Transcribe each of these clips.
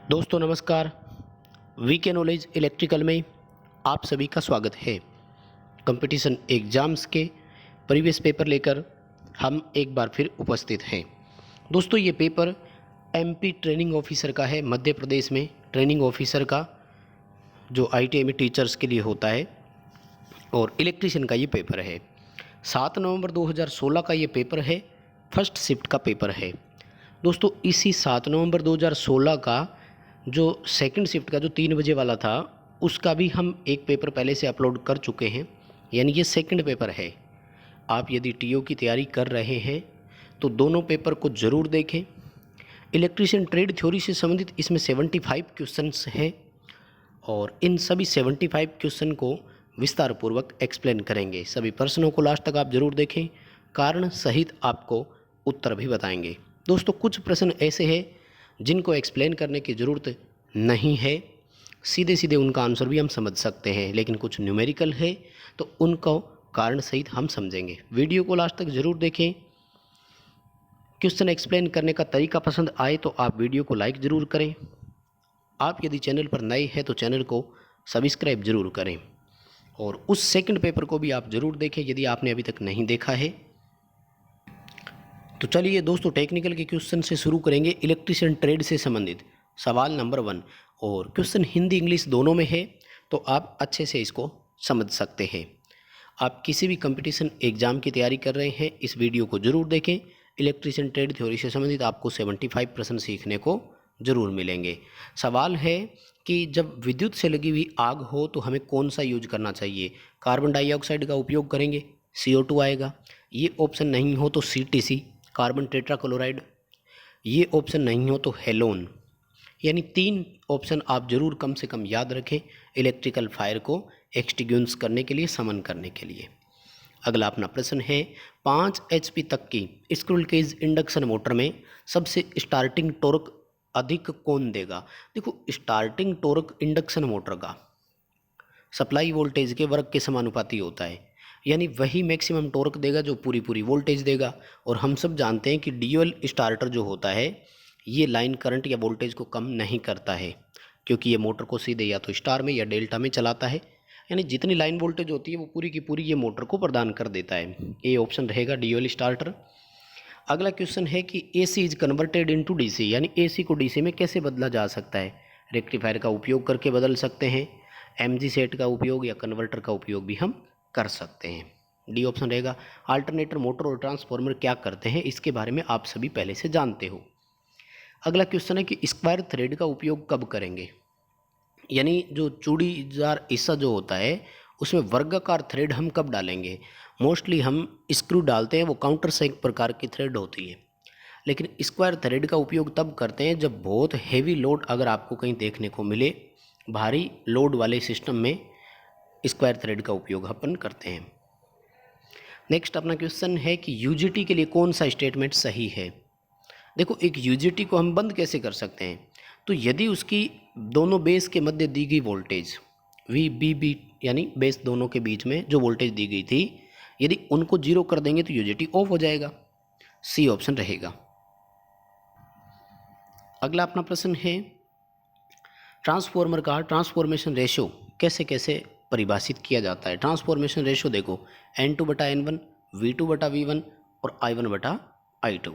दोस्तों नमस्कार। VK knowledge electrical में आप सभी का स्वागत है। कंपटीशन एग्ज़ाम्स के प्रीवियस पेपर लेकर हम एक बार फिर उपस्थित हैं। दोस्तों ये पेपर एमपी ट्रेनिंग ऑफिसर का है, मध्य प्रदेश में ट्रेनिंग ऑफिसर का जो आईटीआई में टीचर्स के लिए होता है, और इलेक्ट्रीशियन का ये पेपर है। 7 नवंबर 2016 का ये पेपर है, फर्स्ट शिफ्ट का पेपर है। दोस्तों इसी 7 नवंबर 2016 का जो सेकंड शिफ्ट का जो 3 बजे वाला था, उसका भी हम एक पेपर पहले से अपलोड कर चुके हैं, यानी ये सेकंड पेपर है। आप यदि टीओ की तैयारी कर रहे हैं तो दोनों पेपर को ज़रूर देखें। इलेक्ट्रीशियन ट्रेड थ्योरी से संबंधित इसमें 75 क्वेश्चंस है, और इन सभी 75 क्वेश्चन को विस्तार पूर्वक एक्सप्लेन करेंगे। सभी प्रश्नों को लास्ट तक आप ज़रूर देखें, कारण सहित आपको उत्तर भी बताएंगे। दोस्तों कुछ प्रश्न ऐसे हैं जिनको एक्सप्लेन करने की ज़रूरत नहीं है, सीधे सीधे उनका आंसर भी हम समझ सकते हैं, लेकिन कुछ न्यूमेरिकल है तो उनको कारण सहित हम समझेंगे। वीडियो को लास्ट तक ज़रूर देखें। क्वेश्चन एक्सप्लेन करने का तरीका पसंद आए तो आप वीडियो को लाइक ज़रूर करें। आप यदि चैनल पर नए हैं तो चैनल को सब्सक्राइब ज़रूर करें, और उस सेकंड पेपर को भी आप ज़रूर देखें यदि आपने अभी तक नहीं देखा है। तो चलिए दोस्तों टेक्निकल के क्वेश्चन से शुरू करेंगे। इलेक्ट्रीशियन ट्रेड से संबंधित सवाल नंबर 1, और क्वेश्चन हिंदी इंग्लिश दोनों में है, तो आप अच्छे से इसको समझ सकते हैं। आप किसी भी कंपटीशन एग्ज़ाम की तैयारी कर रहे हैं, इस वीडियो को ज़रूर देखें। इलेक्ट्रीशियन ट्रेड थ्योरी से संबंधित आपको 75 प्रश्न सीखने को ज़रूर मिलेंगे। सवाल है कि जब विद्युत से लगी हुई आग हो तो हमें कौन सा यूज करना चाहिए। कार्बन डाइऑक्साइड का उपयोग करेंगे, CO2 आएगा। ये ऑप्शन नहीं हो तो CTC, कार्बन टेट्राक्लोराइड। ये ऑप्शन नहीं हो तो हेलोन। यानी 3 ऑप्शन आप जरूर कम से कम याद रखें इलेक्ट्रिकल फायर को एक्सटिंग्विश करने के लिए, समन करने के लिए। अगला अपना प्रश्न है, 5 HP तक की स्क्रूल केज इंडक्शन मोटर में सबसे स्टार्टिंग टॉर्क अधिक कौन देगा। देखो स्टार्टिंग टॉर्क इंडक्शन मोटर का सप्लाई वोल्टेज के वर्ग के समानुपाती होता है, यानी वही मैक्सिमम टॉर्क देगा जो पूरी वोल्टेज देगा। और हम सब जानते हैं कि ड्यूअल स्टार्टर जो होता है ये लाइन करंट या वोल्टेज को कम नहीं करता है, क्योंकि ये मोटर को सीधे या तो स्टार में या डेल्टा में चलाता है, यानी जितनी लाइन वोल्टेज होती है वो पूरी की पूरी ये मोटर को प्रदान कर देता है। ये ऑप्शन रहेगा ड्यूअल स्टार्टर। अगला क्वेश्चन है कि AC is converted into DC, यानी AC को DC में कैसे बदला जा सकता है। रेक्टिफायर का उपयोग करके बदल सकते हैं, MG सेट का उपयोग या कन्वर्टर का उपयोग भी हम कर सकते हैं। डी ऑप्शन रहेगा। अल्टरनेटर मोटर और ट्रांसफार्मर क्या करते हैं, इसके बारे में आप सभी पहले से जानते हो। अगला क्वेश्चन है कि स्क्वायर थ्रेड का उपयोग कब करेंगे, यानी जो चूड़ीदार हिस्सा जो होता है उसमें वर्गाकार थ्रेड हम कब डालेंगे। मोस्टली हम स्क्रू डालते हैं, वो काउंटर सैंक प्रकार की थ्रेड होती है, लेकिन स्क्वायर थ्रेड का उपयोग तब करते हैं जब बहुत हेवी लोड अगर आपको कहीं देखने को मिले, भारी लोड वाले सिस्टम में स्क्वायर थ्रेड का उपयोग अपन करते हैं। नेक्स्ट अपना क्वेश्चन है कि UGT के लिए कौन सा स्टेटमेंट सही है। देखो एक UGT को हम बंद कैसे कर सकते हैं, तो यदि उसकी दोनों बेस के मध्य दी गई वोल्टेज VBB, यानी बेस दोनों के बीच में जो वोल्टेज दी गई थी, यदि उनको 0 कर देंगे तो UGT ऑफ हो जाएगा। C ऑप्शन रहेगा। अगला अपना प्रश्न है, ट्रांसफॉर्मर का ट्रांसफॉर्मेशन रेशो कैसे कैसे परिभाषित किया जाता है। ट्रांसफॉर्मेशन रेशो देखो N2/N1, V2/V1 और I1/I2।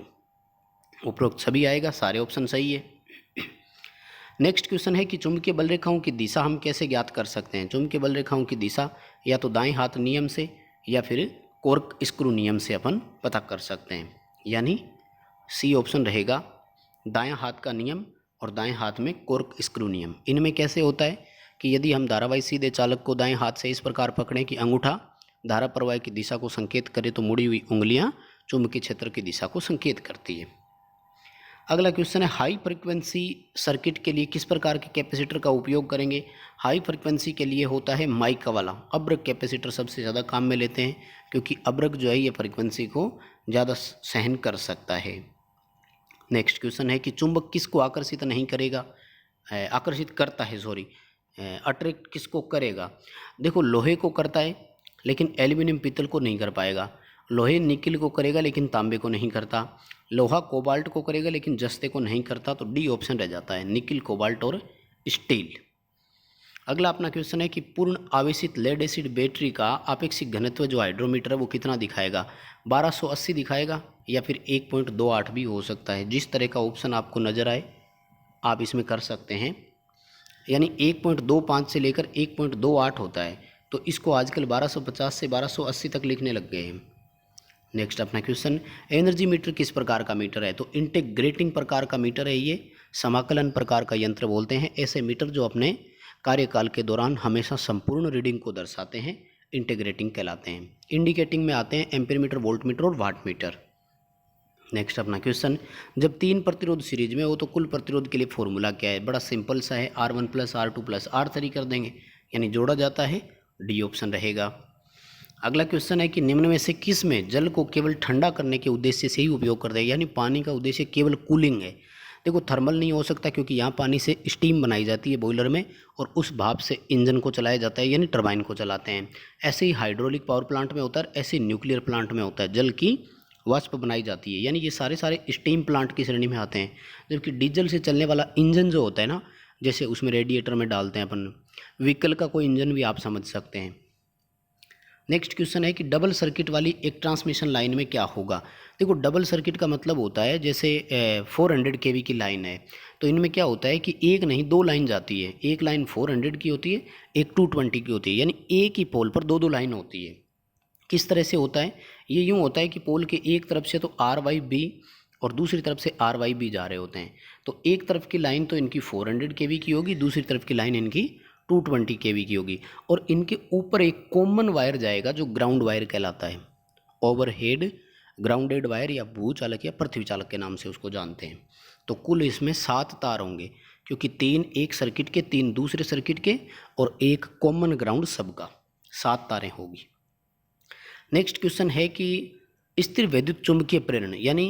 उपरोक्त सभी आएगा, सारे ऑप्शन सही है। नेक्स्ट क्वेश्चन है कि चुंबकीय बल रेखाओं की दिशा हम कैसे ज्ञात कर सकते हैं। चुंबकीय बल रेखाओं की दिशा या तो दाएं हाथ नियम से या फिर कॉर्क स्क्रू नियम से अपन पता कर सकते हैं, यानी C ऑप्शन रहेगा। दायां हाथ का नियम और दाएं हाथ में कॉर्क स्क्रू नियम। इनमें कैसे होता है कि यदि हम धारावाही सीधे चालक को दाएं हाथ से इस प्रकार पकड़ें कि अंगूठा धारा प्रवाह की दिशा को संकेत करे, तो मुड़ी हुई उंगलियां चुंबकीय क्षेत्र की दिशा को संकेत करती है। अगला क्वेश्चन है, हाई फ्रिक्वेंसी सर्किट के लिए किस प्रकार के कैपेसिटर का उपयोग करेंगे। हाई फ्रिक्वेंसी के लिए होता है माइका वाला अब्रक कैपेसिटर सबसे ज़्यादा काम में लेते हैं, क्योंकि अब्रक जो है ये फ्रिक्वेंसी को ज़्यादा सहन कर सकता है। नेक्स्ट क्वेश्चन है कि चुंबक किसको आकर्षित नहीं करेगा, आकर्षित करता है, सॉरी, अट्रैक्ट किसको करेगा। देखो लोहे को करता है, लेकिन एल्यूमिनियम पीतल को नहीं कर पाएगा। लोहे निकिल को करेगा लेकिन तांबे को नहीं करता, लोहा कोबाल्ट को करेगा लेकिन जस्ते को नहीं करता, तो डी ऑप्शन रह जाता है, निकिल कोबाल्ट और स्टील। अगला अपना क्वेश्चन है कि पूर्ण आवेशित लेड एसिड बैटरी का आपेक्षिक घनत्व जो हाइड्रोमीटर है वो कितना दिखाएगा, 1280 दिखाएगा या फिर 1.28 भी हो सकता है। जिस तरह का ऑप्शन आपको नज़र आए आप इसमें कर सकते हैं, यानी 1.25 से लेकर 1.28 होता है, तो इसको आजकल 1250 से 1280 तक लिखने लग गए हैं। नेक्स्ट अपना क्वेश्चन, एनर्जी मीटर किस प्रकार का मीटर है, तो इंटीग्रेटिंग प्रकार का मीटर है ये, समाकलन प्रकार का यंत्र बोलते हैं ऐसे मीटर जो अपने कार्यकाल के दौरान हमेशा संपूर्ण रीडिंग को दर्शाते हैं, इंटीग्रेटिंग कहलाते हैं। इंडिकेटिंग में आते हैं एम्पीयर मीटर, वोल्ट मीटर और वाट मीटर। नेक्स्ट अपना क्वेश्चन, जब 3 प्रतिरोध सीरीज में हो तो कुल प्रतिरोध के लिए फॉर्मूला क्या है, बड़ा सिंपल सा है, R1 + R2 + R3 कर देंगे, यानी जोड़ा जाता है, डी ऑप्शन रहेगा। अगला क्वेश्चन है कि निम्न में से किस में जल को केवल ठंडा करने के उद्देश्य से ही उपयोग कर देगा, यानी पानी का उद्देश्य केवल कूलिंग है। देखो थर्मल नहीं हो सकता क्योंकि यहाँ पानी से स्टीम बनाई जाती है बॉयलर में और उस भाप से इंजन को चलाया जाता है, यानी टरबाइन को चलाते हैं। ऐसे ही हाइड्रोलिक पावर प्लांट में होता है, ऐसे न्यूक्लियर प्लांट में होता है, जल की वाष्प बनाई जाती है, यानी ये सारे स्टीम प्लांट की श्रेणी में आते हैं। जबकि डीजल से चलने वाला इंजन जो होता है ना, जैसे उसमें रेडिएटर में डालते हैं अपन, व्हीकल का कोई इंजन भी आप समझ सकते हैं। नेक्स्ट क्वेश्चन है कि डबल सर्किट वाली एक ट्रांसमिशन लाइन में क्या होगा। देखो डबल सर्किट का मतलब होता है जैसे 400 kV की लाइन है, तो इनमें क्या होता है कि एक नहीं 2 लाइन जाती है, एक लाइन 400 की होती है, एक 220 की होती है, यानी एक ही पोल पर 2 लाइन होती है। किस तरह से होता है, ये यूँ होता है कि पोल के एक तरफ से तो RYB और दूसरी तरफ से RYB जा रहे होते हैं, तो एक तरफ की लाइन तो इनकी 400 kV की होगी, दूसरी तरफ की लाइन इनकी 220 kV की होगी, और इनके ऊपर एक कॉमन वायर जाएगा जो ग्राउंड वायर कहलाता है, ओवरहेड ग्राउंडेड वायर या भूचालक या पृथ्वी चालक के नाम से उसको जानते हैं। तो कुल इसमें 7 तार होंगे, क्योंकि 3 एक सर्किट के, 3 दूसरे सर्किट के और एक कॉमन ग्राउंड सबका, 7 तारें होगी। नेक्स्ट क्वेश्चन है कि स्थिर वैद्युत चुंबकीय प्रेरण यानी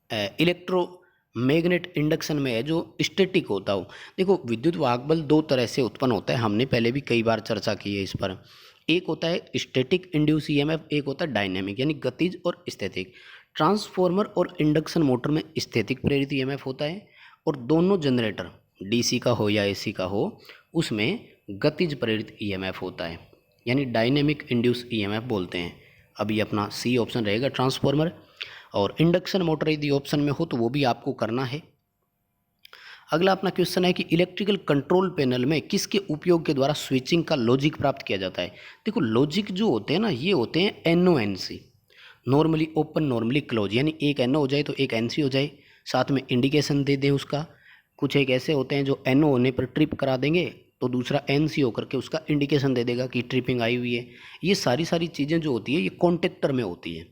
इलेक्ट्रोमैग्नेट इंडक्शन में है जो स्टैटिक होता हो। देखो विद्युत वाहक बल 2 तरह से उत्पन्न होता है, हमने पहले भी कई बार चर्चा की है इस पर। एक होता है स्टैटिक इंड्यूस ईएमएफ, एक होता है डायनेमिक यानी गतिज और स्थैतिक। ट्रांसफॉर्मर और इंडक्शन मोटर में स्थैतिक प्रेरित ईएमएफ होता है, और दोनों जनरेटर डीसी का हो या एसी का हो उसमें गतिज प्रेरित ईएमएफ होता है, यानी डायनेमिक इंड्यूस ईएमएफ बोलते हैं। अभी अपना सी ऑप्शन रहेगा ट्रांसफॉर्मर, और इंडक्शन मोटर यदि ऑप्शन में हो तो वो भी आपको करना है। अगला अपना क्वेश्चन है कि इलेक्ट्रिकल कंट्रोल पैनल में किसके उपयोग के द्वारा स्विचिंग का लॉजिक प्राप्त किया जाता है। देखो लॉजिक जो होते हैं ना, ये होते हैं NONC, normally open normally close, यानी एक NO हो जाए तो एक NC हो जाए, साथ में इंडिकेशन दे दें उसका। कुछ एक ऐसे होते हैं जो NO होने पर ट्रिप करा देंगे तो दूसरा NC होकर के उसका इंडिकेशन दे देगा कि ट्रिपिंग आई हुई है। ये सारी चीज़ें जो होती है ये कॉन्टेक्टर में होती है।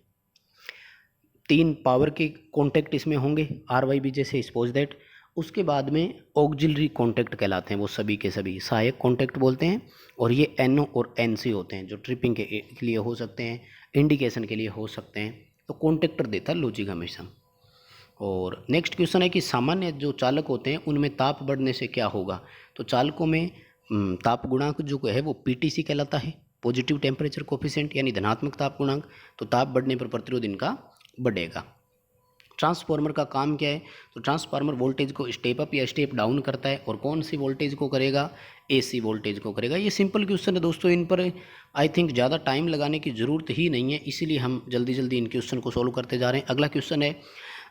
3 पावर के कॉन्टैक्ट इसमें होंगे, RYB जैसे सपोज दैट। उसके बाद में ऑक्सिलरी कॉन्टैक्ट कहलाते हैं, वो सभी के सभी सहायक कॉन्टैक्ट बोलते हैं, और ये NO और NC होते हैं जो ट्रिपिंग के लिए हो सकते हैं, इंडिकेशन के लिए हो सकते हैं। तो कॉन्टैक्टर देता है लॉजिक हमेशा। और नेक्स्ट क्वेश्चन है कि सामान्य जो चालक होते हैं उनमें ताप बढ़ने से क्या होगा। तो चालकों में ताप गुणांक जो है वो PTC कहलाता है, पॉजिटिव टेम्परेचर कोफिशिएंट, यानी धनात्मक ताप गुणांक। तो ताप बढ़ने पर प्रतिरोध इनका बढ़ेगा। ट्रांसफार्मर का काम क्या है, तो ट्रांसफार्मर वोल्टेज को स्टेप अप या स्टेप डाउन करता है, और कौन सी वोल्टेज को करेगा, AC वोल्टेज को करेगा। ये सिंपल क्वेश्चन है दोस्तों, इन पर आई थिंक ज़्यादा टाइम लगाने की ज़रूरत ही नहीं है, इसीलिए हम जल्दी इन क्वेश्चन को सॉल्व करते जा रहे हैं। अगला क्वेश्चन है,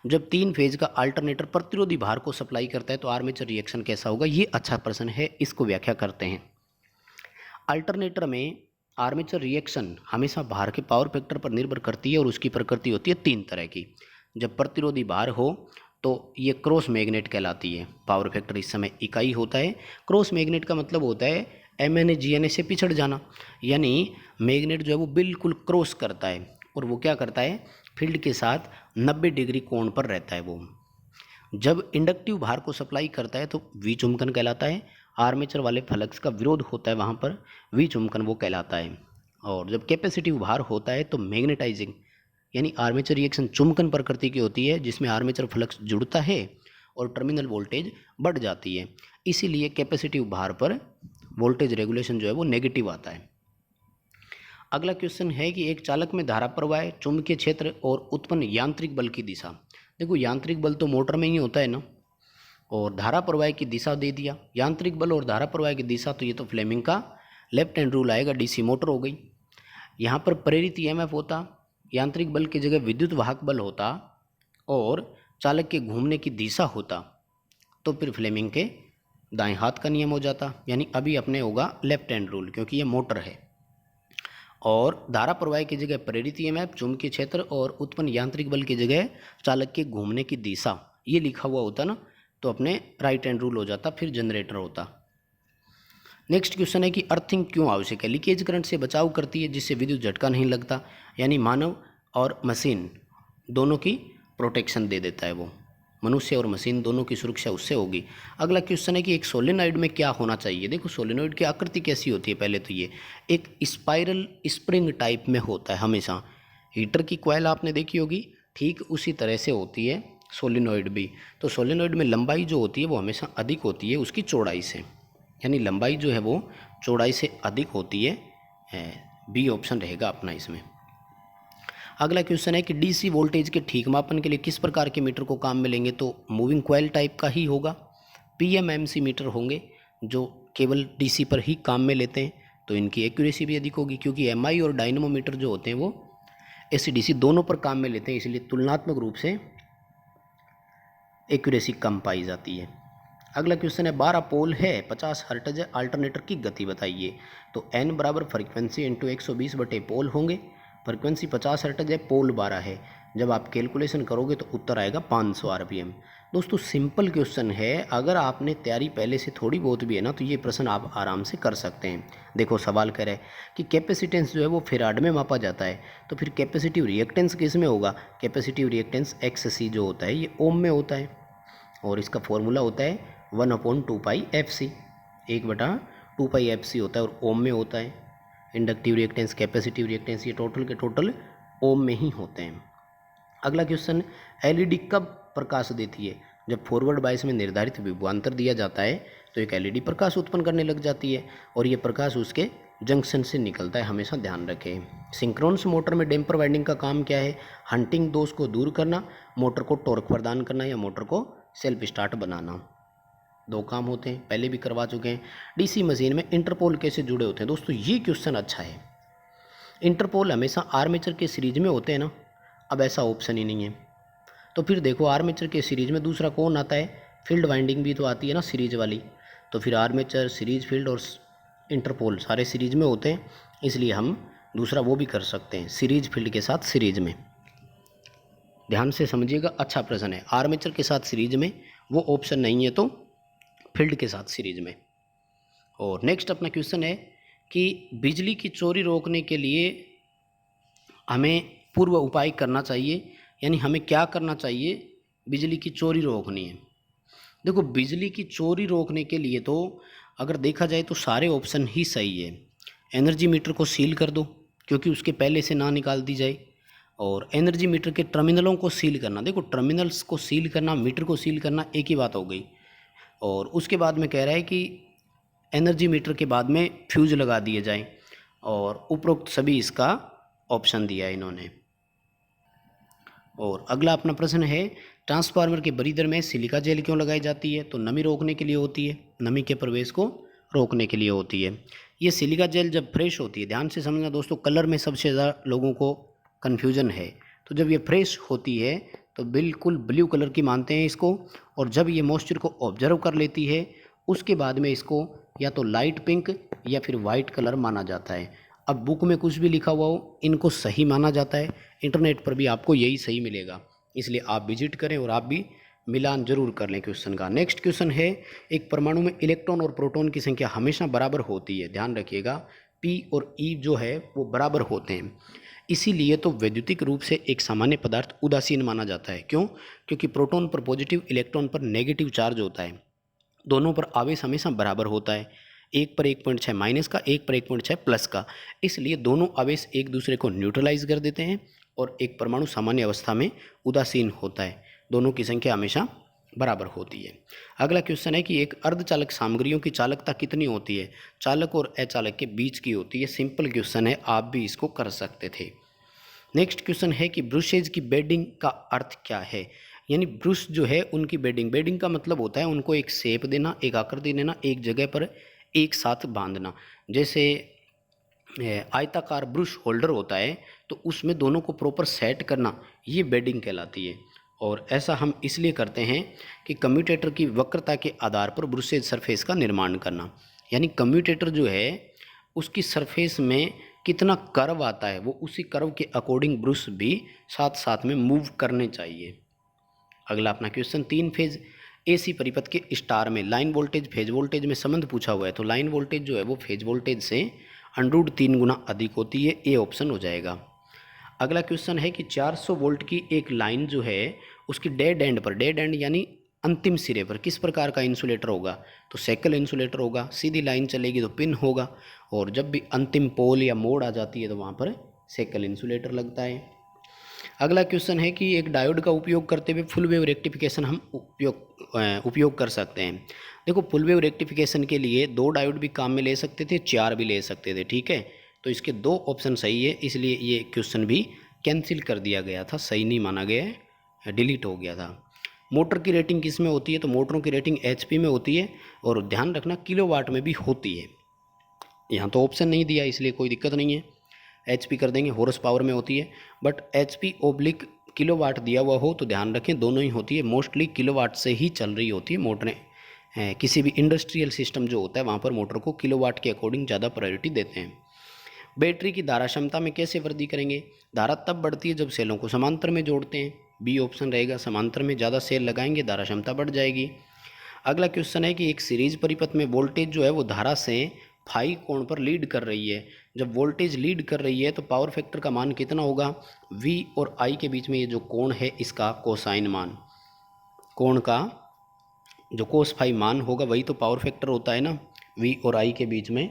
जब 3 फेज का अल्टरनेटर प्रतिरोधी भार को सप्लाई करता है तो आर्मेचर रिएक्शन कैसा होगा। ये अच्छा प्रश्न है, इसको व्याख्या करते हैं। अल्टरनेटर में आर्मेचर रिएक्शन हमेशा भार के पावर फैक्टर पर निर्भर करती है, और उसकी प्रकृति होती है 3 तरह की। जब प्रतिरोधी भार हो तो ये क्रॉस मैग्नेट कहलाती है, पावर फैक्टर इस समय इकाई होता है। क्रॉस मैग्नेट का मतलब होता है MNA GNA से पिछड़ जाना, यानी मैग्नेट जो है वो बिल्कुल क्रॉस करता है, और वो क्या करता है, फील्ड के साथ 90 डिग्री कोण पर रहता है वो। जब इंडक्टिव भार को सप्लाई करता है तो विचुंबकन कहलाता है, आर्मेचर वाले फ्लक्स का विरोध होता है वहाँ पर, विचुंबकन वो कहलाता है। और जब कैपेसिटिव भार होता है तो मैग्नेटाइजिंग, यानी आर्मेचर रिएक्शन चुंबकन प्रकृति की होती है, जिसमें आर्मेचर फ्लक्स जुड़ता है और टर्मिनल वोल्टेज बढ़ जाती है। इसीलिए कैपेसिटिव भार पर वोल्टेज रेगुलेशन जो है वो नेगेटिव आता है। अगला क्वेश्चन है कि एक चालक में धारा प्रवाह, चुंबकीय क्षेत्र और उत्पन्न यांत्रिक बल की दिशा। देखो यांत्रिक बल तो मोटर में ही होता है ना, और धारा प्रवाह की दिशा दे दिया। यांत्रिक बल और धारा प्रवाह की दिशा, तो ये तो फ्लेमिंग का लेफ्ट हैंड रूल आएगा, डीसी मोटर हो गई। यहाँ पर प्रेरित ईएमएफ होता, यांत्रिक बल की जगह विद्युत वाहक बल होता और चालक के घूमने की दिशा होता, तो फिर फ्लेमिंग के दाएं हाथ का नियम हो जाता, यानी अभी अपने होगा लेफ्ट हैंड रूल, क्योंकि ये मोटर है। और धारा प्रवाह की जगह प्रेरित ईएमएफ, चुंबकीय क्षेत्र और उत्पन्न यांत्रिक बल की जगह चालक के घूमने की दिशा, ये लिखा हुआ होता ना, तो अपने राइट हैंड रूल हो जाता, फिर जनरेटर होता। नेक्स्ट क्वेश्चन है कि अर्थिंग क्यों आवश्यक है। लीकेज करंट से बचाव करती है, जिससे विद्युत झटका नहीं लगता, यानी मानव और मशीन दोनों की प्रोटेक्शन दे देता है वो, मनुष्य और मशीन दोनों की सुरक्षा उससे होगी। अगला क्वेश्चन है कि एक सोलेनॉइड में क्या होना चाहिए। देखो सोलेनॉइड की आकृति कैसी होती है, पहले तो ये एक स्पाइरल स्प्रिंग टाइप में होता है हमेशा। हीटर की कॉइल आपने देखी होगी, ठीक उसी तरह से होती है सोलेनॉइड भी। तो सोलेनॉइड में लंबाई जो होती है वो हमेशा अधिक होती है उसकी चौड़ाई से, यानी लंबाई जो है वो चौड़ाई से अधिक होती है। बी ऑप्शन रहेगा अपना इसमें। अगला क्वेश्चन है कि डीसी वोल्टेज के ठीक मापन के लिए किस प्रकार के मीटर को काम में लेंगे। तो मूविंग कॉइल टाइप का ही होगा, पीएमएमसी मीटर होंगे जो केवल डीसी पर ही काम में लेते हैं, तो इनकी एक्यूरेसी भी अधिक होगी, क्योंकि एमआई और डायनेमो मीटर जो होते हैं वो एसी डीसी दोनों पर काम में लेते हैं, इसलिए तुलनात्मक रूप से एक्यूरेसी कम पाई जाती है। अगला क्वेश्चन है 12 पोल है, 50 हर्ट्ज है, अल्टरनेटर की गति बताइए। तो एन बराबर फ्रीक्वेंसी इंटू 120 बटे पोल होंगे। फ्रीक्वेंसी 50 हर्ट्ज है, पोल 12 है। जब आप कैलकुलेशन करोगे तो उत्तर आएगा 500 आरपीएम। दोस्तों सिंपल क्वेश्चन है, अगर आपने तैयारी पहले से थोड़ी बहुत भी है ना, तो ये प्रश्न आप आराम से कर सकते हैं। देखो सवाल कह रहा है कि कैपेसिटेंस जो है वो फेराड में मापा जाता है, तो फिर कैपेसिटिव रिएक्टेंस किस में होगा। कैपेसिटिव रिएक्टेंस XC जो होता है ये ओम में होता है, और इसका फॉर्मूला होता है 1/2πfc, 1/2πfc होता है और ओम में होता है। इंडक्टिव रिएक्टेंस, कैपेसिटिव रिएक्टेंस, ये टोटल के टोटल ओम में ही होते हैं। अगला क्वेश्चन, एलईडी कब प्रकाश देती है। जब फॉरवर्ड बायस में निर्धारित विभवांतर दिया जाता है तो एक एलईडी प्रकाश उत्पन्न करने लग जाती है, और ये प्रकाश उसके जंक्शन से निकलता है, हमेशा ध्यान रखें। सिंक्रोनस मोटर में डैम्पर वाइंडिंग का काम क्या है। हंटिंग दोष को दूर करना, मोटर को टॉर्क प्रदान करना या मोटर को सेल्फ स्टार्ट बनाना, दो काम होते हैं, पहले भी करवा चुके हैं। डीसी मशीन में इंटरपोल कैसे जुड़े होते हैं। दोस्तों ये क्वेश्चन अच्छा है। इंटरपोल हमेशा आर्मेचर के सीरीज में होते हैं ना, अब ऐसा ऑप्शन ही नहीं है। तो फिर देखो आर्मेचर के सीरीज में दूसरा कौन आता है, फील्ड वाइंडिंग भी तो आती है ना सीरीज वाली, तो फिर आर्मेचर, सीरीज फील्ड और इंटरपोल सारे सीरीज में होते हैं, इसलिए हम दूसरा वो भी कर सकते हैं, सीरीज फील्ड के साथ सीरीज में। ध्यान से समझिएगा, अच्छा प्रश्न है। आर्मेचर के साथ सीरीज में वो ऑप्शन नहीं है, तो फील्ड के साथ सीरीज में। और नेक्स्ट अपना क्वेश्चन है कि बिजली की चोरी रोकने के लिए हमें पूर्व उपाय करना चाहिए, यानी हमें क्या करना चाहिए बिजली की चोरी रोकनी है। देखो बिजली की चोरी रोकने के लिए तो अगर देखा जाए तो सारे ऑप्शन ही सही है। एनर्जी मीटर को सील कर दो, क्योंकि उसके पहले से ना निकाल दी जाए, और एनर्जी मीटर के टर्मिनलों को सील करना। देखो टर्मिनल्स को सील करना, मीटर को सील करना एक ही बात हो गई। और उसके बाद में कह रहा है कि एनर्जी मीटर के बाद में फ्यूज लगा दिए जाएं, और उपरोक्त सभी इसका ऑप्शन दिया है इन्होंने। और अगला अपना प्रश्न है, ट्रांसफार्मर के ब्रीदर में सिलिका जेल क्यों लगाई जाती है। तो नमी रोकने के लिए होती है, नमी के प्रवेश को रोकने के लिए होती है। ये सिलिका जेल जब फ्रेश होती है, ध्यान से समझना दोस्तों, कलर में सबसे ज़्यादा लोगों को कन्फ्यूजन है। तो जब ये फ्रेश होती है तो बिल्कुल ब्लू कलर की मानते हैं इसको, और जब ये मॉइस्चर को ऑब्जर्व कर लेती है उसके बाद में इसको या तो लाइट पिंक या फिर वाइट कलर माना जाता है। अब बुक में कुछ भी लिखा हुआ हो, इनको सही माना जाता है, इंटरनेट पर भी आपको यही सही मिलेगा, इसलिए आप विजिट करें और आप भी मिलान जरूर कर लें क्वेश्चन का। नेक्स्ट क्वेश्चन है, एक परमाणु में इलेक्ट्रॉन और प्रोटॉन की संख्या हमेशा बराबर होती है। ध्यान रखिएगा, P और E जो है वो बराबर होते हैं, इसीलिए तो वैद्युतिक रूप से एक सामान्य पदार्थ उदासीन माना जाता है। क्यों? क्योंकि प्रोटॉन पर पॉजिटिव, इलेक्ट्रॉन पर नेगेटिव चार्ज होता है, दोनों पर आवेश हमेशा बराबर होता है, एक पर 1.6 माइनस का, एक पर 1.6 प्लस का, इसलिए दोनों आवेश एक दूसरे को न्यूट्रलाइज कर देते हैं और एक परमाणु सामान्य अवस्था में उदासीन होता है। दोनों की संख्या हमेशा बराबर होती है। अगला क्वेश्चन है कि एक अर्धचालक सामग्रियों की चालकता कितनी होती है? चालक और अचालक के बीच की होती है। सिंपल क्वेश्चन है, आप भी इसको कर सकते थे। नेक्स्ट क्वेश्चन है कि ब्रुशेज की बेडिंग का अर्थ क्या है? यानी ब्रुश जो है उनकी बेडिंग, बेडिंग का मतलब होता है उनको एक शेप देना, एक आकृति देना, एक जगह पर एक साथ बांधना। जैसे आयताकार ब्रुश होल्डर होता है तो उसमें दोनों को प्रॉपर सेट करना, ये बेडिंग कहलाती है। और ऐसा हम इसलिए करते हैं कि कम्यूटेटर की वक्रता के आधार पर ब्रुशेज सरफेस का निर्माण करना। यानी कम्यूटेटर जो है उसकी सरफेस में कितना कर्व आता है, वो उसी कर्व के अकॉर्डिंग ब्रुश भी साथ साथ में मूव करने चाहिए। अगला अपना क्वेश्चन, 3 फेज एसी परिपथ के स्टार में लाइन वोल्टेज फेज वोल्टेज में संबंध पूछा हुआ है। तो लाइन वोल्टेज जो है वो फेज वोल्टेज से √3 गुना अधिक होती है, ए ऑप्शन हो जाएगा। अगला क्वेश्चन है कि 400 वोल्ट की एक लाइन जो है उसकी डेड एंड पर, डेड एंड यानी अंतिम सिरे पर किस प्रकार का इंसुलेटर होगा? तो सेकल इंसुलेटर होगा। सीधी लाइन चलेगी तो पिन होगा, और जब भी अंतिम पोल या मोड़ आ जाती है तो वहाँ पर सेकल इंसुलेटर लगता है। अगला क्वेश्चन है कि एक डायोड का उपयोग करते हुए फुल वेव रेक्टिफिकेशन हम उपयोग कर सकते हैं। देखो, फुल वेव रेक्टिफिकेशन के लिए 2 डायोड भी काम में ले सकते थे, 4 भी ले सकते थे, ठीक है। तो इसके 2 ऑप्शन सही है, इसलिए ये क्वेश्चन भी कैंसिल कर दिया गया था, सही नहीं माना गया है, डिलीट हो गया था। मोटर की रेटिंग किस में होती है? तो मोटरों की रेटिंग HP में होती है, और ध्यान रखना किलोवाट में भी होती है। यहाँ तो ऑप्शन नहीं दिया इसलिए कोई दिक्कत नहीं है, HP कर देंगे। हॉर्स पावर में होती है, बट HP/किलोवाट दिया हुआ हो तो ध्यान रखें दोनों ही होती है। मोस्टली किलोवाट से ही चल रही होती है मोटरें। किसी भी इंडस्ट्रियल सिस्टम जो होता है वहाँ पर मोटर को किलोवाट के अकॉर्डिंग ज़्यादा प्रायोरिटी देते हैं। बैटरी की धारा क्षमता में कैसे वृद्धि करेंगे? धारा तब बढ़ती है जब सेलों को समांतर में जोड़ते हैं, बी ऑप्शन रहेगा। समांतर में ज़्यादा सेल लगाएंगे, धारा क्षमता बढ़ जाएगी। अगला क्वेश्चन है कि एक सीरीज परिपथ में वोल्टेज जो है वो धारा से फाई कोण पर लीड कर रही है। जब वोल्टेज लीड कर रही है तो पावर फैक्टर का मान कितना होगा? V और I के बीच में ये जो कोण है इसका कोसाइन मान, कोण का जो कोस फाई मान होगा वही तो पावर फैक्टर होता है ना। V और I के बीच में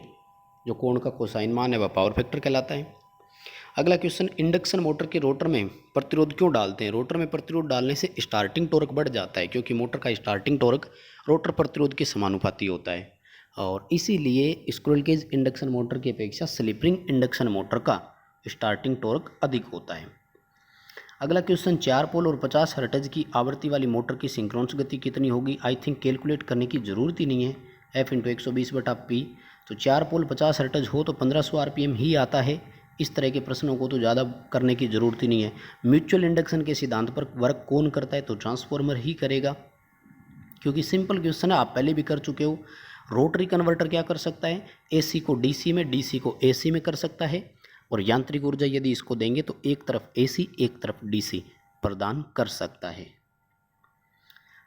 जो कोण का कोसाइन मान है वह पावर फैक्टर कहलाता है। अगला क्वेश्चन, इंडक्शन मोटर के रोटर में प्रतिरोध क्यों डालते हैं? रोटर में प्रतिरोध डालने से स्टार्टिंग टॉर्क बढ़ जाता है, क्योंकि मोटर का स्टार्टिंग टॉर्क रोटर प्रतिरोध के समानुपाती होता है, और इसीलिए स्क्विरल केज इंडक्शन मोटर की अपेक्षा स्लिप रिंग इंडक्शन मोटर का स्टार्टिंग टॉर्क अधिक होता है। अगला क्वेश्चन, 4 पोल और 50 हर्ट्ज की आवृत्ति वाली मोटर की सिंक्रोनस गति कितनी होगी? आई थिंक कैलकुलेट करने की ज़रूरत ही नहीं है, F × 120/P। तो 4 पोल 50 हर्ट्ज हो तो 1500 RPM ही आता है। इस तरह के प्रश्नों को तो ज़्यादा करने की ज़रूरत ही नहीं है। म्यूचुअल इंडक्शन के सिद्धांत पर वर्क कौन करता है? तो ट्रांसफॉर्मर ही करेगा, क्योंकि सिंपल क्वेश्चन है, आप पहले भी कर चुके हो। रोटरी कन्वर्टर क्या कर सकता है? AC को DC में, DC को AC में कर सकता है, और यांत्रिक ऊर्जा यदि इसको देंगे तो एक तरफ AC एक तरफ DC प्रदान कर सकता है।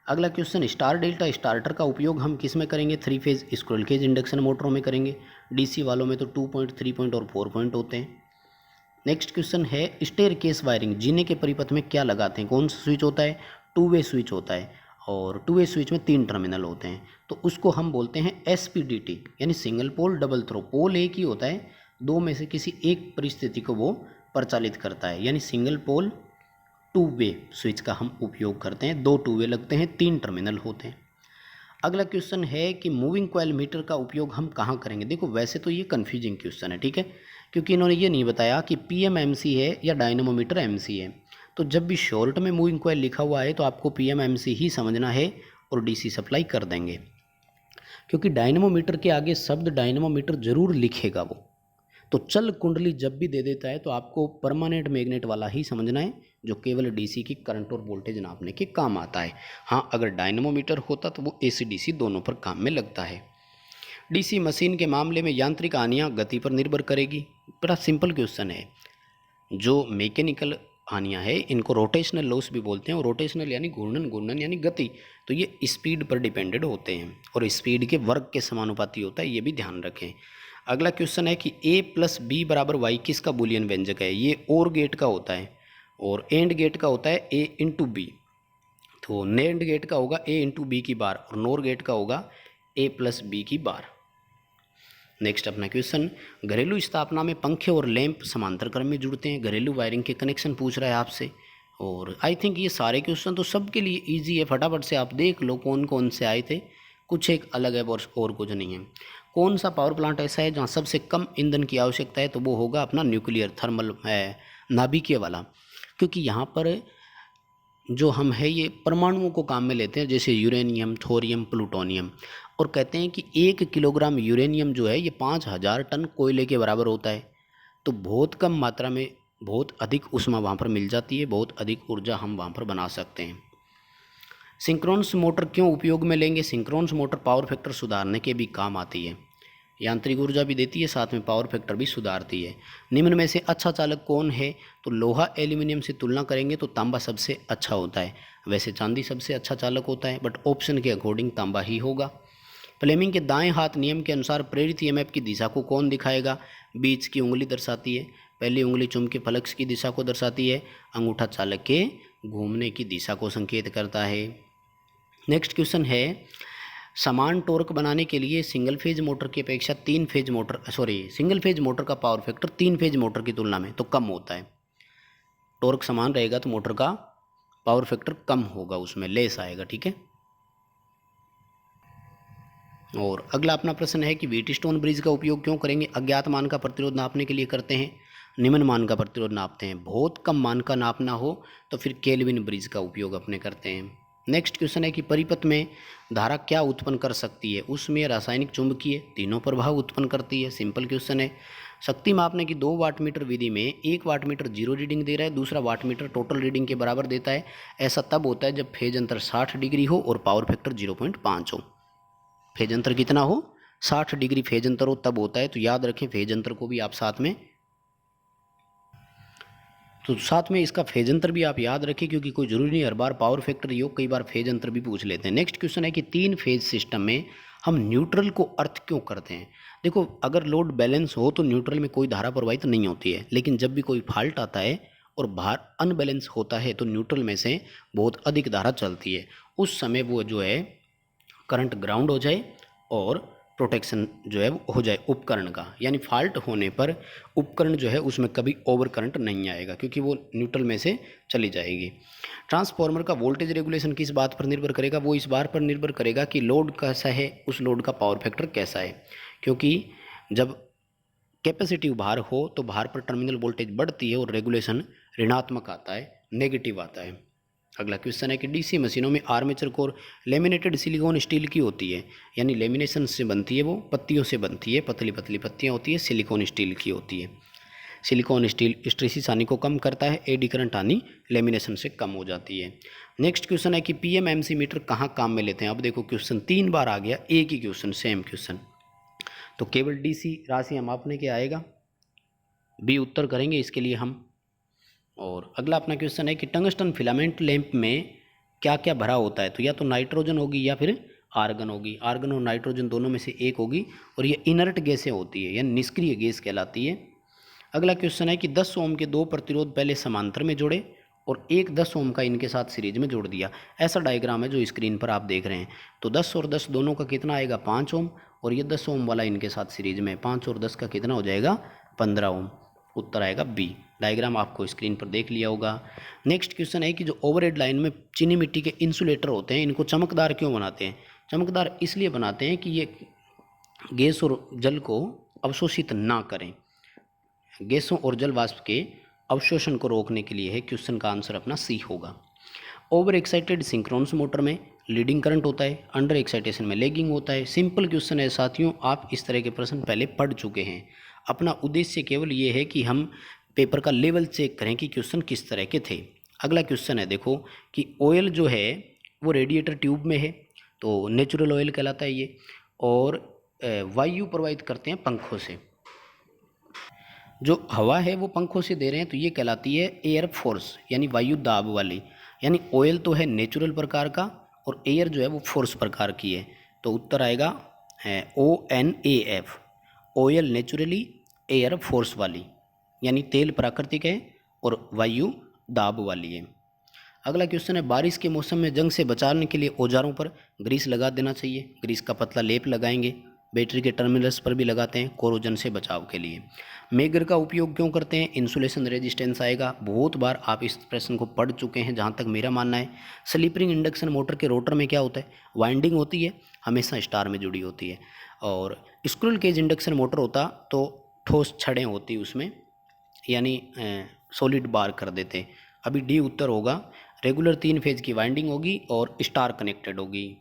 अगला क्वेश्चन, स्टार डेल्टा स्टार्टर का उपयोग हम किस में करेंगे? 3 फेज स्क्विरल केज इंडक्शन मोटरों में करेंगे। DC वालों में तो 2 पॉइंट, 3 पॉइंट और 4 पॉइंट होते हैं। नेक्स्ट क्वेश्चन है, स्टेयर केस वायरिंग जीने के परिपथ में क्या लगाते हैं? कौन सा स्विच होता है? 2 वे स्विच होता है, और 2 वे स्विच में 3 टर्मिनल होते हैं, तो उसको हम बोलते हैं SPDT, यानी सिंगल पोल डबल थ्रो। पोल एक ही होता है, 2 में से किसी एक परिस्थिति को वो प्रचालित करता है, यानी सिंगल पोल 2 वे स्विच का हम उपयोग करते हैं। 2 2 वे लगते हैं, 3 टर्मिनल होते हैं। अगला क्वेश्चन है कि मूविंग कॉइल मीटर का उपयोग हम कहाँ करेंगे? देखो, वैसे तो ये कन्फ्यूजिंग क्वेश्चन है, ठीक है, क्योंकि इन्होंने ये नहीं बताया कि PMMC है या डायनेमोमीटर MC है। तो जब भी शॉर्ट में मूविंग कॉइल लिखा हुआ है तो आपको PMMC ही समझना है और DC सप्लाई कर देंगे, क्योंकि डायनेमोमीटर के आगे शब्द डायनेमोमीटर जरूर लिखेगा वो। तो चल कुंडली जब भी दे देता है तो आपको परमानेंट मैग्नेट वाला ही समझना है, जो केवल DC की करंट और वोल्टेज नापने के काम आता है। हाँ, अगर डायनेमोमीटर होता तो वो AC DC दोनों पर काम में लगता है। DC मशीन के मामले में यांत्रिक हानियाँ गति पर निर्भर करेगी। बड़ा सिंपल क्वेश्चन है। जो मैकेनिकल हानियाँ है इनको रोटेशनल लॉस भी बोलते हैं, और रोटेशनल यानी घूर्णन, घूर्णन यानी गति, तो ये स्पीड पर डिपेंडेड होते हैं और स्पीड के वर्ग के समानुपाती होता है, ये भी ध्यान रखें। अगला क्वेश्चन है कि A+B = Y किसका बूलियन व्यंजक है? ये OR गेट का होता है, और एंड गेट का होता है A × B। तो NAND गेट का होगा A × B की बार, और NOR गेट का होगा A+B की बार। नेक्स्ट अपना क्वेश्चन, घरेलू स्थापना में पंखे और लैंप समांतर क्रम में जुड़ते हैं। घरेलू वायरिंग के कनेक्शन पूछ रहा है आपसे, और आई थिंक ये सारे क्वेश्चन तो सबके लिए इजी है, फटाफट से आप देख लो कौन कौन से आए थे, कुछ एक अलग है और कुछ नहीं है। कौन सा पावर प्लांट ऐसा है जहाँ सबसे कम ईंधन की आवश्यकता है, तो वो होगा अपना न्यूक्लियर थर्मल है, नाभिकीय वाला। क्योंकि यहाँ पर जो हम है ये परमाणुओं को काम में लेते हैं, जैसे यूरेनियम, थोरियम, प्लूटोनियम, और कहते हैं कि 1 किलोग्राम यूरेनियम जो है ये 5000 टन कोयले के बराबर होता है। तो बहुत कम मात्रा में बहुत अधिक ऊष्मा वहाँ पर मिल जाती है, बहुत अधिक ऊर्जा हम वहाँ पर बना सकते हैं। सिंक्रोनस मोटर क्यों उपयोग में लेंगे? सिंक्रोनस मोटर पावर फैक्टर सुधारने के भी काम आती है, यांत्रिक ऊर्जा भी देती है, साथ में पावर फैक्टर भी सुधारती है। निम्न में से अच्छा चालक कौन है? तो लोहा एल्यूमिनियम से तुलना करेंगे तो तांबा सबसे अच्छा होता है। वैसे चांदी सबसे अच्छा चालक होता है, बट ऑप्शन के अकॉर्डिंग तांबा ही होगा। फ्लेमिंग के दाएं हाथ नियम के अनुसार प्रेरित ईएमएफ की दिशा को कौन दिखाएगा? बीच की उंगली दर्शाती है, पहली उंगली चुंबकीय फ्लक्स की दिशा को दर्शाती है, अंगूठा चालक के घूमने की दिशा को संकेत करता है। नेक्स्ट क्वेश्चन है, समान टॉर्क बनाने के लिए सिंगल फेज मोटर की अपेक्षा सिंगल फेज मोटर का पावर फैक्टर 3 फेज मोटर की तुलना में तो कम होता है। टॉर्क समान रहेगा तो मोटर का पावर फैक्टर कम होगा, उसमें लेस आएगा, ठीक है। और अगला अपना प्रश्न है कि व्हीटस्टोन ब्रिज का उपयोग क्यों करेंगे? अज्ञात मान का प्रतिरोध नापने के लिए करते हैं, निम्न मान का प्रतिरोध नापते हैं। बहुत कम मान का नापना हो तो फिर केल्विन ब्रिज का उपयोग अपने करते हैं। नेक्स्ट क्वेश्चन है कि परिपथ में धारा क्या उत्पन्न कर सकती है? उसमें रासायनिक, चुंबकीय, तीनों प्रभाव उत्पन्न करती है। सिंपल क्वेश्चन है। शक्ति मापने की 2 वाट मीटर विधि में 1 वाट मीटर जीरो रीडिंग दे रहा है, दूसरा वाट मीटर टोटल रीडिंग के बराबर देता है। ऐसा तब होता है जब फेज अंतर 60 डिग्री हो और पावर फैक्टर 0.5 हो। फेज अंतर कितना हो? 60 डिग्री फेज अंतर हो तब होता है। तो याद रखें फेज अंतर को भी आप साथ में इसका फेज अंतर भी आप याद रखें, क्योंकि कोई जरूरी नहीं हर बार पावर फैक्टर योग, कई बार फेज अंतर भी पूछ लेते हैं। नेक्स्ट क्वेश्चन है कि 3 फेज सिस्टम में हम न्यूट्रल को अर्थ क्यों करते हैं? देखो, अगर लोड बैलेंस हो तो न्यूट्रल में कोई धारा प्रवाहित नहीं होती है, लेकिन जब भी कोई फॉल्ट आता है और भार अनबैलेंस होता है तो न्यूट्रल में से बहुत अधिक धारा चलती है। उस समय वो जो है करंट ग्राउंड हो जाए और प्रोटेक्शन जो है वो हो जाए उपकरण का, यानी फॉल्ट होने पर उपकरण जो है उसमें कभी ओवर करंट नहीं आएगा, क्योंकि वो न्यूट्रल में से चली जाएगी। ट्रांसफार्मर का वोल्टेज रेगुलेशन किस बात पर निर्भर करेगा? वो इस बात पर निर्भर करेगा कि लोड कैसा है, उस लोड का पावर फैक्टर कैसा है। क्योंकि जब कैपेसिटिव भार हो तो भार पर टर्मिनल वोल्टेज बढ़ती है और रेगुलेशन ऋणात्मक आता है, नेगेटिव आता है। अगला क्वेश्चन है कि डीसी मशीनों में armature core laminated silicon steel की होती है, यानी लेमिनेशन से बनती है, वो पत्तियों से बनती है, पतली पतली पत्तियां होती है, सिलिकॉन स्टील की होती है। सिलिकॉन स्टील स्ट्रेसिस हानि को कम करता है, एडी करंट हानि लेमिनेशन से कम हो जाती है। नेक्स्ट क्वेश्चन है कि पीएमएमसी मीटर कहाँ काम में लेते हैं? अब देखो क्वेश्चन 3 बार आ गया, एक ही क्वेश्चन, सेम क्वेश्चन, तो केवल डीसी राशि मापने के आएगा, बी उत्तर करेंगे इसके लिए हम। और अगला अपना क्वेश्चन है कि टंगस्टन फिलामेंट लैंप में क्या क्या भरा होता है? तो या तो नाइट्रोजन होगी या फिर आर्गन होगी, आर्गन और नाइट्रोजन दोनों में से एक होगी, और ये इनर्ट गैसें होती है, यानी निष्क्रिय गैस कहलाती है। अगला क्वेश्चन है कि 10 ओम के 2 प्रतिरोध पहले समांतर में जोड़े और एक 10 ओम का इनके साथ सीरीज में जोड़ दिया। ऐसा डायग्राम है जो स्क्रीन पर आप देख रहे हैं। तो 10 और 10 दोनों का कितना आएगा? 5 ओम, और ये 10 ओम वाला इनके साथ सीरीज में 5 और 10 का कितना हो जाएगा? 15 ओम। उत्तर आएगा बी। डायग्राम आपको स्क्रीन पर देख लिया होगा। नेक्स्ट क्वेश्चन है कि जो ओवरहेड लाइन में चीनी मिट्टी के इंसुलेटर होते हैं, इनको चमकदार क्यों बनाते हैं? चमकदार इसलिए बनाते हैं कि ये गैस और जल को अवशोषित ना करें, गैसों और जल वाष्प के अवशोषण को रोकने के लिए है। क्वेश्चन का आंसर अपना सी होगा। ओवर एक्साइटेड सिंक्रोनस मोटर में लीडिंग करंट होता है, अंडर एक्साइटेशन में लैगिंग होता है। सिंपल क्वेश्चन है साथियों, आप इस तरह के प्रश्न पहले पढ़ चुके हैं। अपना उद्देश्य केवल ये है कि हम पेपर का लेवल चेक करें कि क्वेश्चन किस तरह के थे। अगला क्वेश्चन है देखो कि ऑयल जो है वो रेडिएटर ट्यूब में है, तो नेचुरल ऑयल कहलाता है ये, और वायु प्रवाहित करते हैं पंखों से। जो हवा है वो पंखों से दे रहे हैं तो ये कहलाती है एयर फोर्स, यानी वायु दाब वाली। यानी ऑयल तो है नेचुरल प्रकार का और एयर जो है वो फोर्स प्रकार की है। तो उत्तर आएगा ONAF, oil naturally, air force वाली, यानी तेल प्राकृतिक है और वायु दाब वाली है। अगला क्वेश्चन है बारिश के मौसम में जंग से बचाने के लिए औजारों पर ग्रीस लगा देना चाहिए। ग्रीस का पतला लेप लगाएंगे बैटरी के टर्मिनल्स पर भी लगाते हैं कोरोजन से बचाव के लिए। मेगर का उपयोग क्यों करते हैं? इंसुलेशन रेजिस्टेंस आएगा। बहुत बार आप इस प्रश्न को पढ़ चुके हैं जहाँ तक मेरा मानना है। स्लिप रिंग इंडक्शन मोटर के रोटर में क्या होता है? वाइंडिंग होती है, हमेशा स्टार में जुड़ी होती है। और स्क्रूल केज इंडक्शन मोटर होता तो ठोस छड़ें होती उसमें, यानी सॉलिड बार कर देते। अभी डी उत्तर होगा। रेगुलर 3 फेज की वाइंडिंग होगी और स्टार कनेक्टेड होगी।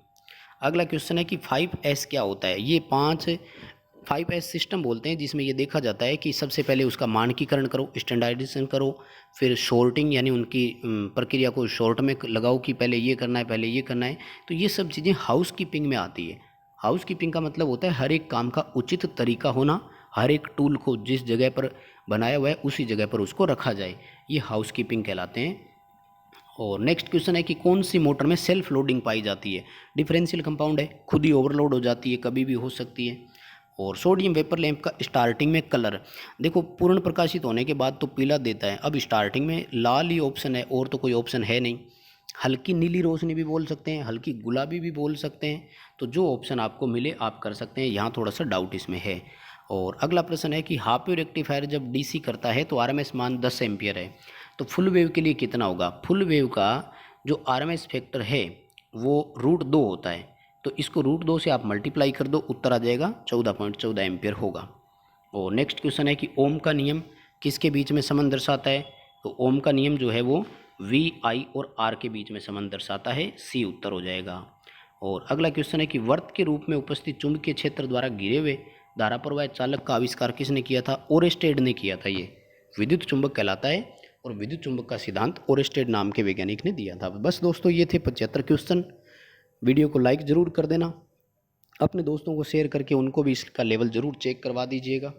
अगला क्वेश्चन है कि 5S क्या होता है? ये 5S सिस्टम बोलते हैं, जिसमें ये देखा जाता है कि सबसे पहले उसका मानकीकरण करो, स्टैंडर्डाइजेशन करो, फिर शॉर्टिंग यानी उनकी प्रक्रिया को शॉर्ट में लगाओ कि पहले ये करना है, पहले ये करना है। तो ये सब चीज़ें हाउस कीपिंग में आती है। हाउस कीपिंग का मतलब होता है हर एक काम का उचित तरीका होना, हर एक टूल को जिस जगह पर बनाया हुआ है उसी जगह पर उसको रखा जाए, ये हाउस कीपिंग कहलाते हैं। और नेक्स्ट क्वेश्चन है कि कौन सी मोटर में सेल्फ लोडिंग पाई जाती है? डिफरेंशियल कंपाउंड है, खुद ही ओवरलोड हो जाती है, कभी भी हो सकती है। और सोडियम वेपर लैंप का स्टार्टिंग में कलर, देखो पूर्ण प्रकाशित होने के बाद तो पीला देता है, अब स्टार्टिंग में लाल ही ऑप्शन है और तो कोई ऑप्शन है नहीं। हल्की नीली रोशनी भी बोल सकते हैं, हल्की गुलाबी भी बोल सकते हैं, तो जो ऑप्शन आपको मिले आप कर सकते हैं, यहाँ थोड़ा सा डाउट इसमें है। और अगला प्रश्न है कि हाफ वेव रेक्टिफायर जब डीसी करता है तो आरएमएस मान 10 एम्पियर है, तो फुल वेव के लिए कितना होगा? फुल वेव का जो आरएमएस फैक्टर है वो √2 होता है, तो इसको √2 से आप मल्टीप्लाई कर दो, उत्तर आ जाएगा 14.14 एम्पियर होगा। और नेक्स्ट क्वेश्चन है कि ओम का नियम किसके बीच में संबंध दर्शाता है? तो ओम का नियम जो है वो VI और R के बीच में संबंध दर्शाता है, सी उत्तर हो जाएगा। और अगला क्वेश्चन है कि वर्त के रूप में उपस्थित चुंबकीय क्षेत्र द्वारा घिरे हुए धारा प्रवाह चालक का आविष्कार किसने किया था? ओरेस्टेड ने किया था। ये विद्युत चुंबक कहलाता है और विद्युत चुंबक का सिद्धांत ओरेस्टेड नाम के वैज्ञानिक ने दिया था। बस दोस्तों ये थे 75 क्वेश्चन। वीडियो को लाइक ज़रूर कर देना, अपने दोस्तों को शेयर करके उनको भी इसका लेवल ज़रूर चेक करवा दीजिएगा।